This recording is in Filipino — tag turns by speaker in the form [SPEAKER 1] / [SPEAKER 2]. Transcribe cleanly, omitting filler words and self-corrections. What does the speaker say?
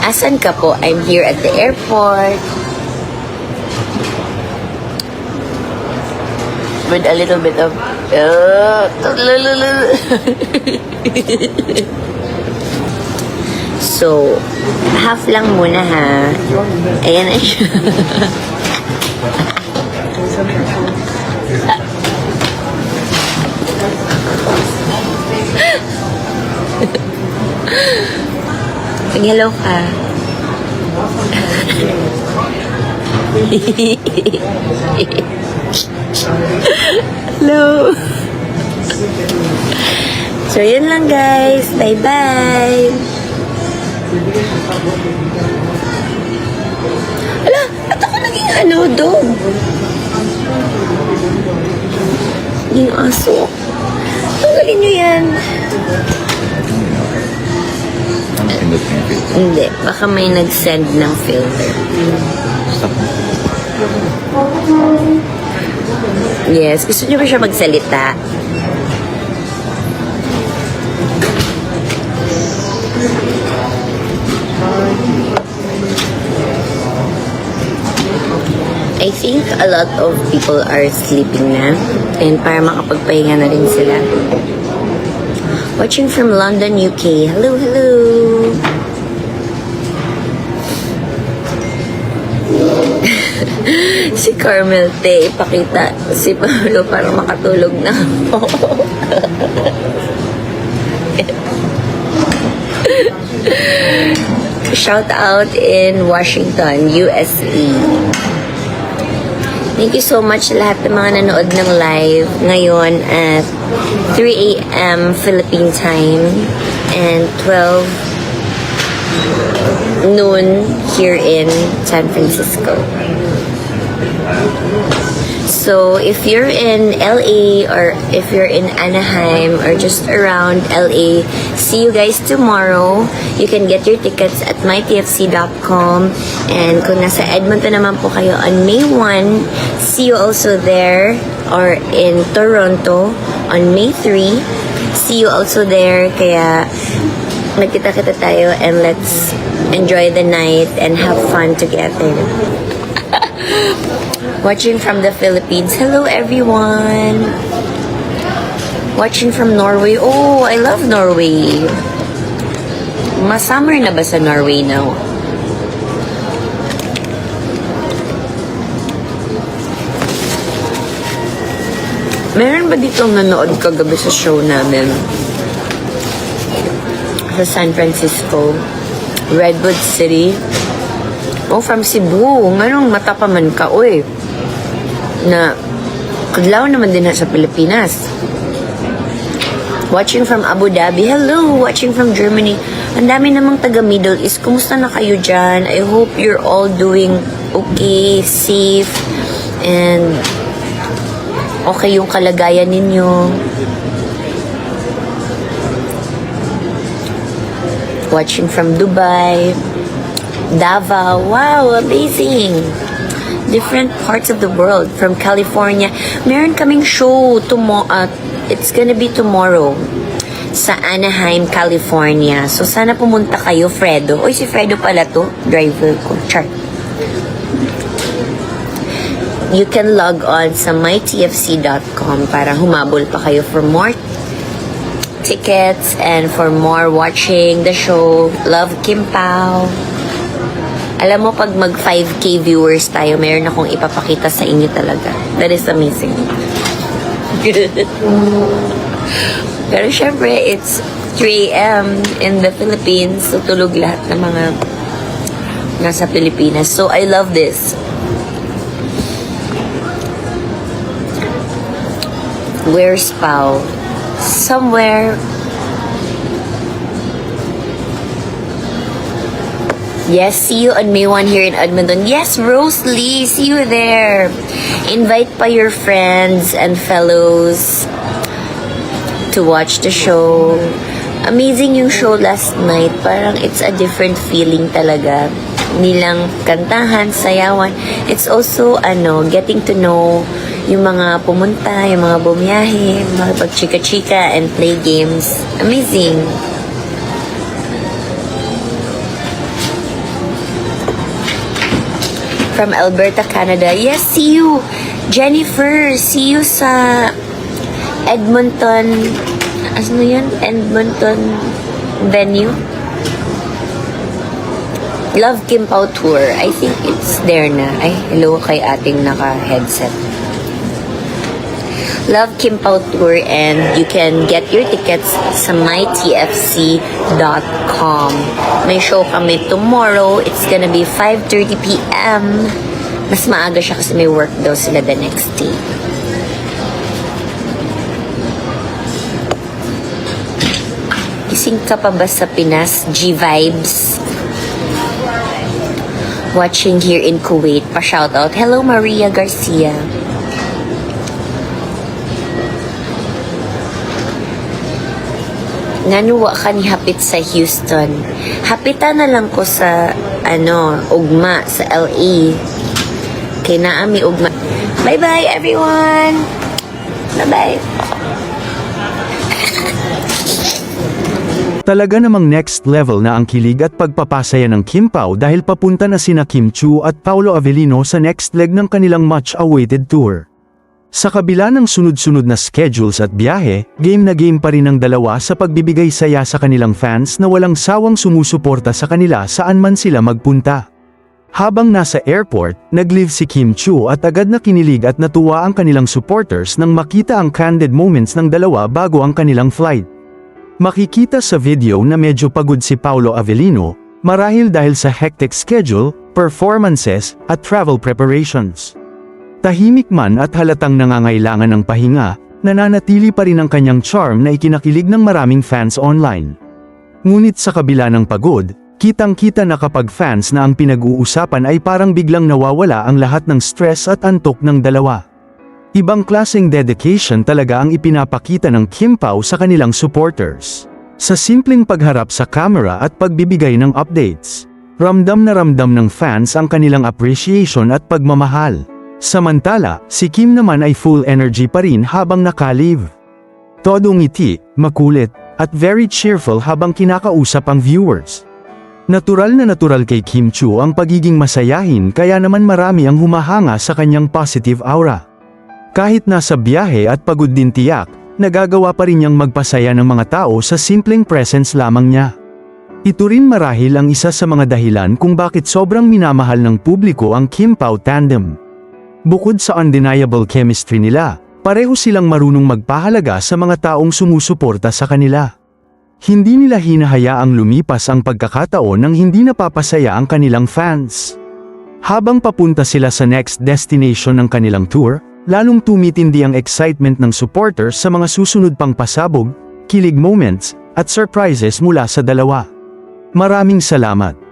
[SPEAKER 1] Asan ka po? I'm here at the airport. With a little bit of... So, half lang muna ha. Ayan na siya. Hello ka. Hello. So, yun lang guys. Bye-bye. Ala, at ako naging dog. Naging aso. Tanggalin nyo yan. Hindi, baka may nag-send ng filter.
[SPEAKER 2] Stop.
[SPEAKER 1] Yes, gusto nyo ba siya magsalita? I think a lot of people are sleeping na and para makapagpahinga na rin sila. Watching from London, UK. Hello, hello! Si Carmel Te, ipakita si Paolo para makatulog na ako. Shout out in Washington, USA. Thank you so much lahat ng mga nanood ng live ngayon at 3 a.m. Philippine time and 12 noon here in San Francisco. So if you're in LA or if you're in Anaheim or just around LA, see you guys tomorrow. You can get your tickets at mytfc.com. And kung nasa Edmonton naman po kayo on May 1, see you also there, or in Toronto on May 3. See you also there. Kaya nagkita-kita tayo and let's enjoy the night and have fun together. Watching from the Philippines. Hello, everyone. Watching from Norway. Oh, I love Norway. Masummer na ba sa Norway now? Meron ba ditong nanood kagabi sa show namin? Sa San Francisco, Redwood City. Oh, from Cebu. Nganong mata pa man ka, oy. Na kadlaw naman din sa Pilipinas. Watching from Abu Dhabi. Hello, watching from Germany. Ang dami namang taga Middle East. Kumusta na kayo dyan? I hope you're all doing okay, safe, and okay yung kalagayan ninyo. Watching from Dubai, Davao. Wow, amazing. Different parts of the world. From California. Meron kaming show tomorrow. It's gonna be tomorrow sa Anaheim, California. So, sana pumunta kayo, Fredo. Oy, si Fredo pala to. Driver ko. Char. You can log on sa mytfc.com para humabol pa kayo for more tickets and for more watching the show. Love Kim Pao. Alam mo, pag mag 5K viewers tayo, meron akong ipapakita sa inyo talaga. That is amazing. Pero syempre, it's 3 a.m. in the Philippines. So, tulog lahat ng mga nasa Pilipinas. So, I love this. Where's Pao? Somewhere. Yes, see you on May 1 here in Edmonton. Yes, Rose Lee, see you there. Invite pa your friends and fellows to watch the show. Amazing yung show last night. Parang it's a different feeling talaga. Hindi lang kantahan, sayawan. It's also, getting to know yung mga pumunta, yung mga bumiyahe, makipag-chika-chika and play games. Amazing. from Alberta, Canada. Yes, see you. Jennifer, see you sa Edmonton. Ano yun? Edmonton venue. Love Kim Pao Tour. I think it's there na. Ay, hello kay ating naka-headset. Love Kim Pao Tour, and you can get your tickets sa mytfc.com. May show kami tomorrow. It's gonna be 5:30 p.m. Mas maaga siya kasi may work daw sila the next day. Gising ka pa ba sa Pinas? G-Vibes. Watching here in Kuwait. Pa-shoutout. Hello, Maria Garcia. Nanuwa ka ni hapit sa Houston. Hapitan na lang ko sa, ugma, sa LA. Kay naami ugma. Bye-bye, everyone! Bye-bye!
[SPEAKER 2] Talaga namang next level na ang kilig at pagpapasaya ng Kim Pao dahil papunta na sina Kim Chiu at Paolo Avellino sa next leg ng kanilang much-awaited tour. Sa kabila ng sunod-sunod na schedules at biyahe, game na game pa rin ang dalawa sa pagbibigay saya sa kanilang fans na walang sawang sumusuporta sa kanila saan man sila magpunta. Habang nasa airport, nag-leave si Kim Chiu at agad na kinilig at natuwa ang kanilang supporters nang makita ang candid moments ng dalawa bago ang kanilang flight. Makikita sa video na medyo pagod si Paolo Avellino, marahil dahil sa hectic schedule, performances, at travel preparations. Tahimik man at halatang nangangailangan ng pahinga, nananatili pa rin ang kanyang charm na ikinakilig ng maraming fans online. Ngunit sa kabila ng pagod, kitang-kita na kapag fans na ang pinag-uusapan ay parang biglang nawawala ang lahat ng stress at antok ng dalawa. Ibang klaseng dedication talaga ang ipinapakita ng Kim Pao sa kanilang supporters. Sa simpleng pagharap sa camera at pagbibigay ng updates, ramdam na ramdam ng fans ang kanilang appreciation at pagmamahal. Samantala, si Kim naman ay full energy pa rin habang naka-live. Todo ngiti, makulit, at very cheerful habang kinakausap ang viewers. Natural na natural kay Kim Chiu ang pagiging masayahin kaya naman marami ang humahanga sa kanyang positive aura. Kahit nasa biyahe at pagod din tiyak, nagagawa pa rin niyang magpasaya ng mga tao sa simpleng presence lamang niya. Ito rin marahil ang isa sa mga dahilan kung bakit sobrang minamahal ng publiko ang Kim Pao tandem. Bukod sa undeniable chemistry nila, pareho silang marunong magpahalaga sa mga taong sumusuporta sa kanila. Hindi nila hinahayaang lumipas ang pagkakataon nang hindi napapasaya ang kanilang fans. Habang papunta sila sa next destination ng kanilang tour, lalong tumitindi ang excitement ng supporters sa mga susunod pang pasabog, kilig moments, at surprises mula sa dalawa. Maraming salamat.